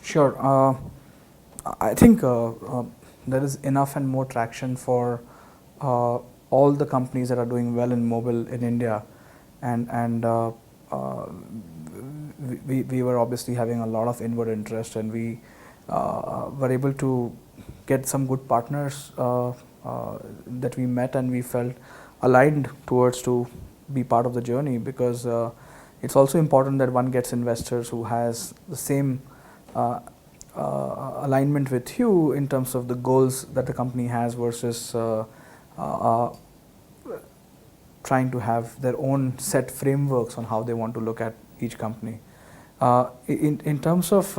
Sure. I think there is enough and more traction for all the companies that are doing well in mobile in India, and uh, we were obviously having a lot of inward interest, and we were able to get some good partners that we met, and we felt aligned towards to be part of the journey, because it's also important that one gets investors who has the same uh, alignment with you in terms of the goals that the company has versus uh, trying to have their own set frameworks on how they want to look at each company. In terms of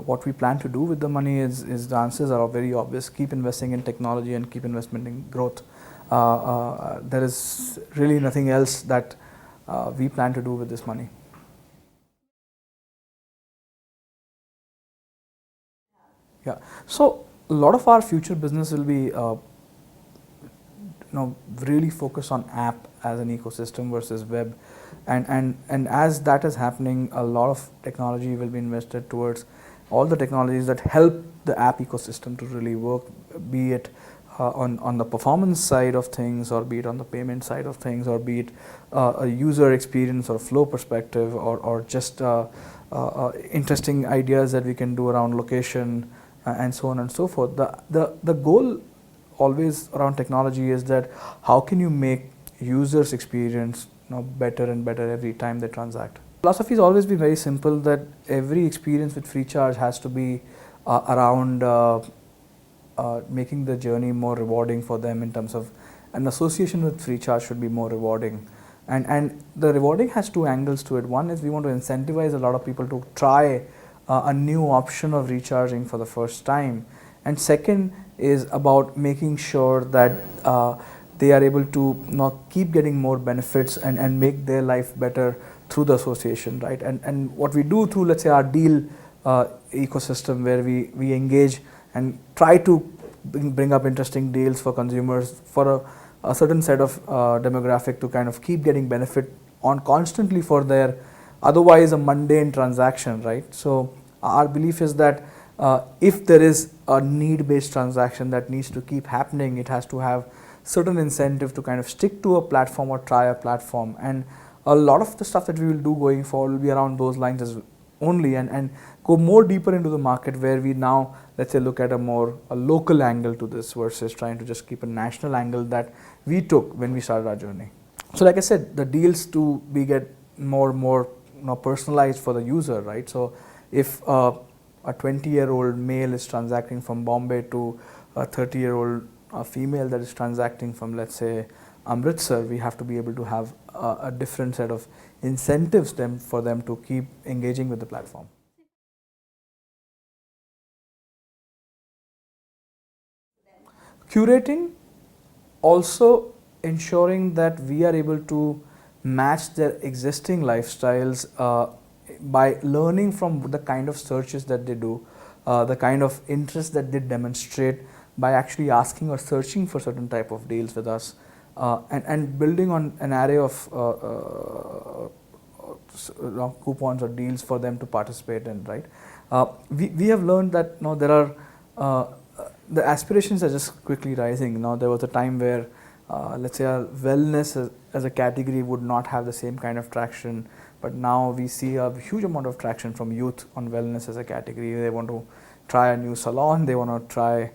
what we plan to do with the money is the answers are very obvious. Keep investing in technology and keep investing in growth. There is really nothing else that we plan to do with this money. Yeah. So a lot of our future business will be really focus on app as an ecosystem versus web, and as that is happening, a lot of technology will be invested towards all the technologies that help the app ecosystem to really work, be it on the performance side of things, or be it on the payment side of things, or be it a user experience or flow perspective, or just interesting ideas that we can do around location, and so on and so forth. The goal always around technology is that how can you make users experience better and better every time they transact. Philosophy has always been very simple, that every experience with Freecharge has to be around making the journey more rewarding for them, in terms of an association with Freecharge should be more rewarding, and the rewarding has two angles to it. One is we want to incentivize a lot of people to try a new option of recharging for the first time, and second is about making sure that they are able to keep getting more benefits and make their life better through the association, right? And what we do through, let's say, our deal ecosystem, where we engage and try to bring up interesting deals for consumers, for a certain set of demographic, to kind of keep getting benefit on constantly for their otherwise a mundane transaction, right? So our belief is that if there is a need-based transaction that needs to keep happening, it has to have certain incentive to kind of stick to a platform or try a platform. And a lot of the stuff that we will do going forward will be around those lines as only, and go more deeper into the market, where we now, let's say, look at a local angle to this versus trying to just keep a national angle that we took when we started our journey. So like I said, the deals to be get more personalized for the user, right? So if a 20-year-old male is transacting from Bombay to a 30-year-old female that is transacting from, let's say, Amritsar, we have to be able to have a different set of incentives for them to keep engaging with the platform. Curating, also ensuring that we are able to match their existing lifestyles by learning from the kind of searches that they do, the kind of interest that they demonstrate by actually asking or searching for certain type of deals with us, and building on an array of coupons or deals for them to participate in, right? We have learned that there are the aspirations are just quickly rising. Now there was a time where let's say wellness as a category would not have the same kind of traction, but now we see a huge amount of traction from youth on wellness as a category. They want to try a new salon, they want to try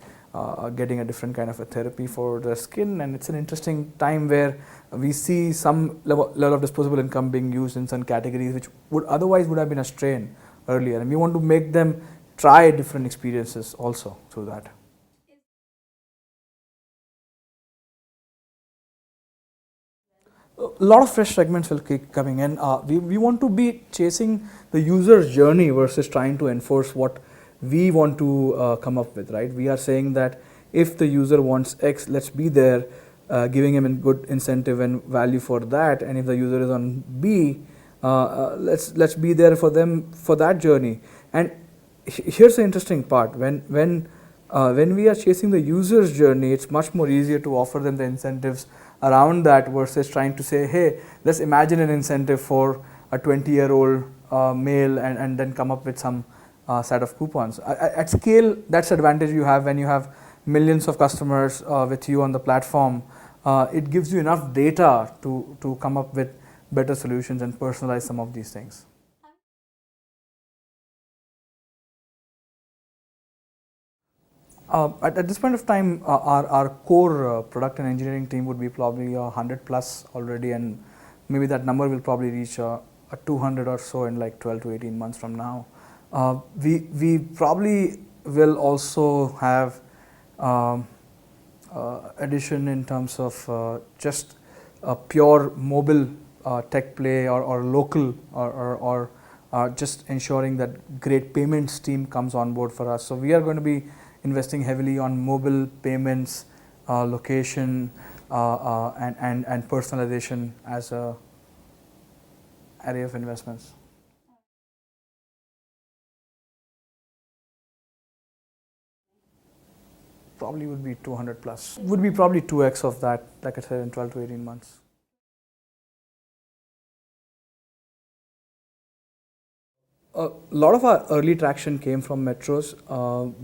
getting a different kind of a therapy for their skin, and it's an interesting time where we see some level of disposable income being used in some categories which would otherwise would have been a strain earlier, and we want to make them try different experiences also through that. A lot of fresh segments will keep coming in. We want to be chasing the user's journey versus trying to enforce what we want to come up with, right? We are saying that if the user wants X, let's be there, giving him a good incentive and value for that. And if the user is on B, let's be there for them for that journey. And here's the interesting part: when we are chasing the user's journey, it's much more easier to offer them the incentives around that versus trying to say, hey, let's imagine an incentive for a 20-year-old mail and then come up with some set of coupons. At scale, that's the advantage you have when you have millions of customers with you on the platform. It gives you enough data to come up with better solutions and personalize some of these things. At this point of time, our core product and engineering team would be probably 100 plus already, and maybe that number will probably reach a 200 or so in like 12 to 18 months from now. We probably will also have addition in terms of just a pure mobile tech play or local or just ensuring that great payments team comes on board for us. So we are going to be investing heavily on mobile payments, location, and personalization as a area of investments. Probably would be 200 plus. Would be probably 2x of that, like I said, in 12 to 18 months. A lot of our early traction came from metros.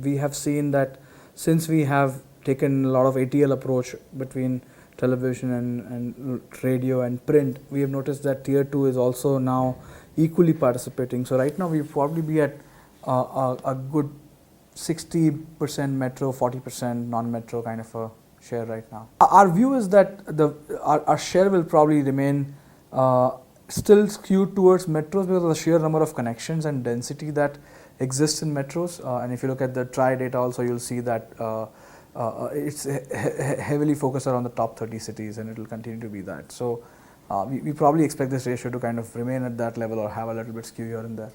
We have seen that since we have taken a lot of ATL approach between television and radio and print, we have noticed that tier 2 is also now equally participating. So right now we probably be at a good 60% metro, 40% non-metro kind of a share right now. Our view is that our share will probably remain still skewed towards metros because of the sheer number of connections and density that exists in metros. And if you look at the TRI data also, you'll see that it's heavily focused around the top 30 cities, and it will continue to be that. So we probably expect this ratio to kind of remain at that level or have a little bit skew here and there.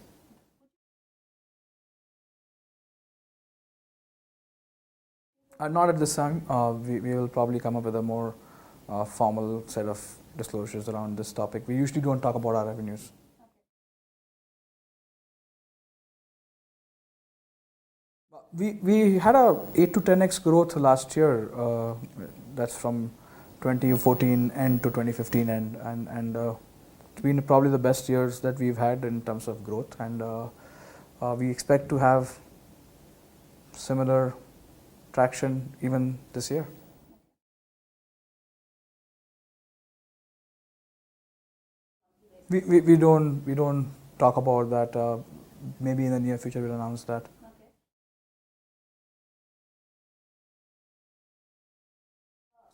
Not at this time. We will probably come up with a more formal set of disclosures around this topic. We usually don't talk about our revenues. We had a 8 to 10x growth last year. That's from 2014 end to 2015 end, and it's been probably the best years that we've had in terms of growth, and we expect to have similar traction even this year. We don't talk about that. Maybe in the near future we'll announce that.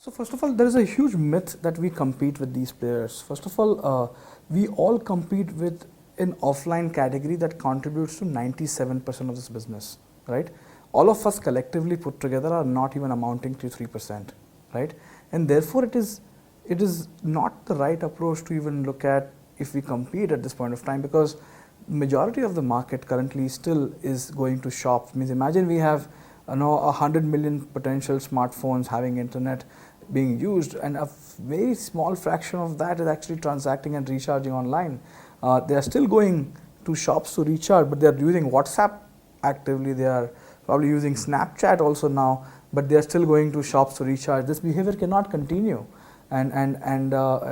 So first of all, there is a huge myth that we compete with these players. First of all, we all compete with an offline category that contributes to 97% of this business, right? All of us collectively put together are not even amounting to 3%, right? And therefore it is not the right approach to even look at if we compete at this point of time, because majority of the market currently still is going to shops. Means imagine we have 100 million potential smartphones having internet being used, and a very small fraction of that is actually transacting and recharging online. They are still going to shops to recharge, but they are using WhatsApp actively. They are probably using Snapchat also now, but they are still going to shops to recharge. This behavior cannot continue, and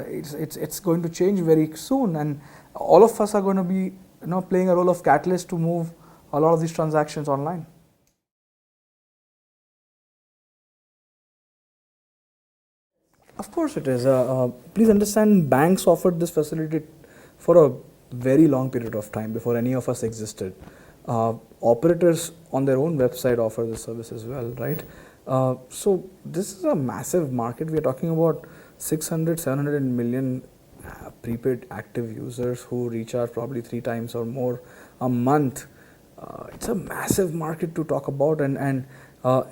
it's going to change very soon. And all of us are going to be playing a role of catalyst to move a lot of these transactions online. Of course it is. Please understand, banks offered this facility for a very long period of time before any of us existed. Operators on their own website offer the service as well, right? So this is a massive market. We are talking about 600, 700 million prepaid active users who recharge probably 3 times or more a month. It's a massive market to talk about, and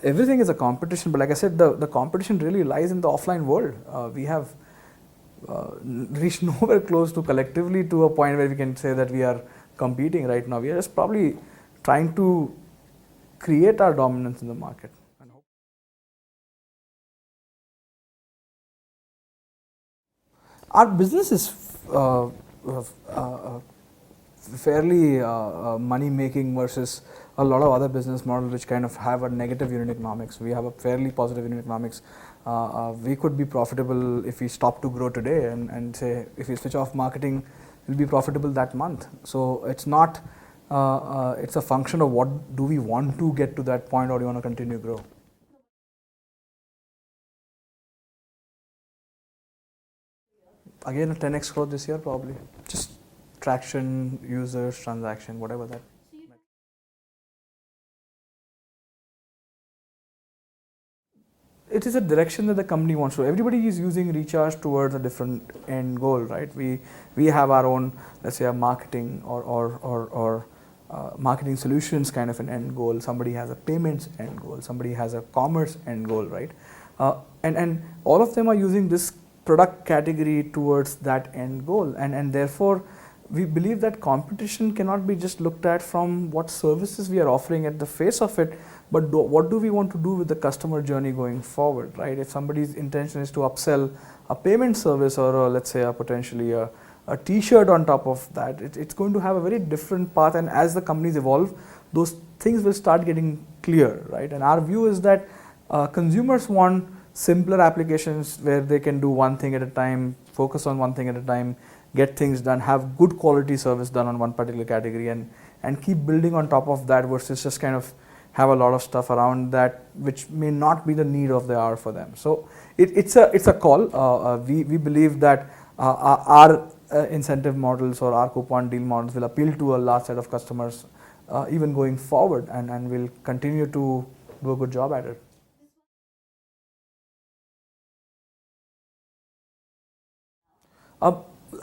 everything is a competition. But like I said, the competition really lies in the offline world. We have reached nowhere close to collectively to a point where we can say that we are competing right now. We are just probably trying to create our dominance in the market. Our business is fairly money making versus a lot of other business models which kind of have a negative unit economics. We have a fairly positive unit economics. We could be profitable if we stop to grow today and say if we switch off marketing will be profitable that month. So it's not, it's a function of what do we want to get to that point, or do you want to continue grow. Again, a 10x growth this year probably. Just traction, users, transaction, whatever that. It is a direction that the company wants to. Everybody is using Recharge towards a different end goal, right? We have our own, let's say, a marketing or marketing solutions kind of an end goal. Somebody has a payments end goal. Somebody has a commerce end goal, right? And all of them are using this product category towards that end goal, and therefore we believe that competition cannot be just looked at from what services we are offering at the face of it, but what do we want to do with the customer journey going forward, right? If somebody's intention is to upsell a payment service, or let's say potentially a t-shirt on top of that, it's going to have a very different path, and as the companies evolve, those things will start getting clear, right? And our view is that consumers want simpler applications where they can do one thing at a time, focus on one thing at a time, get things done, have good quality service done on one particular category, and keep building on top of that, versus just kind of have a lot of stuff around that which may not be the need of the hour for them. So it's a call. We believe that our incentive models or our coupon deal models will appeal to a large set of customers even going forward, and we'll continue to do a good job at it.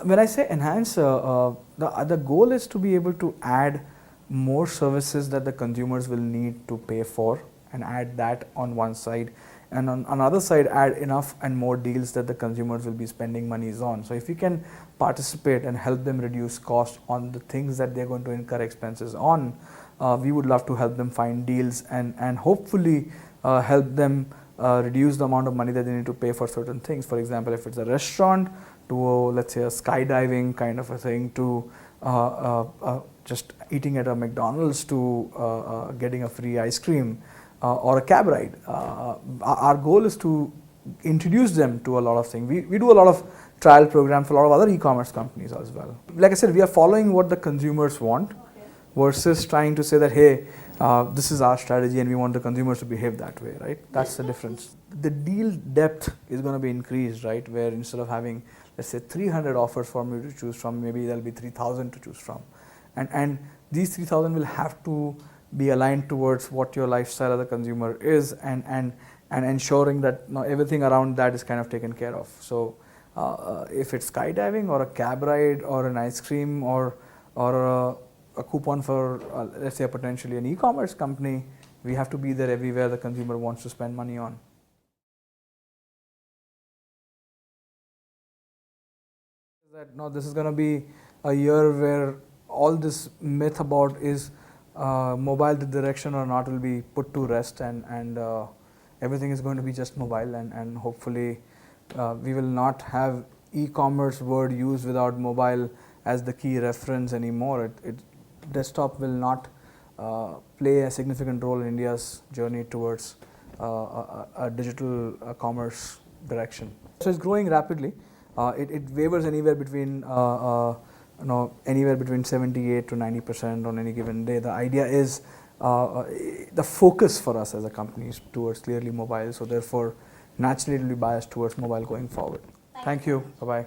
When I say enhance, the goal is to be able to add more services that the consumers will need to pay for, and add that on one side, and on another side add enough and more deals that the consumers will be spending monies on. So if we can participate and help them reduce cost on the things that they're going to incur expenses on, we would love to help them find deals, and hopefully help them reduce the amount of money that they need to pay for certain things. For example, if it's a restaurant, to let's say a skydiving kind of a thing, to just eating at a McDonald's, to getting a free ice cream, or a cab ride. Our goal is to introduce them to a lot of things. We do a lot of trial programs for a lot of other e-commerce companies as well. Like I said, we are following what the consumers want, versus trying to say that, hey, this is our strategy and we want the consumers to behave that way, right? That's the difference. The deal depth is going to be increased, right? Where instead of having, let's say, 300 offers for me to choose from, maybe there'll be 3,000 to choose from. And these 3,000 will have to be aligned towards what your lifestyle as a consumer is, and ensuring that everything around that is kind of taken care of. So if it's skydiving or a cab ride or an ice cream or a coupon for, let's say, potentially an e-commerce company, we have to be there everywhere the consumer wants to spend money on. That no, this is going to be a year where all this myth about is mobile the direction or not will be put to rest, and everything is going to be just mobile, and hopefully we will not have e-commerce word used without mobile as the key reference anymore. Desktop will not play a significant role in India's journey towards a digital commerce direction. So it's growing rapidly. It wavers anywhere between anywhere between 78 to 90% on any given day. The idea is the focus for us as a company is towards clearly mobile. So therefore, naturally, it will be biased towards mobile going forward. Thank you. Bye bye.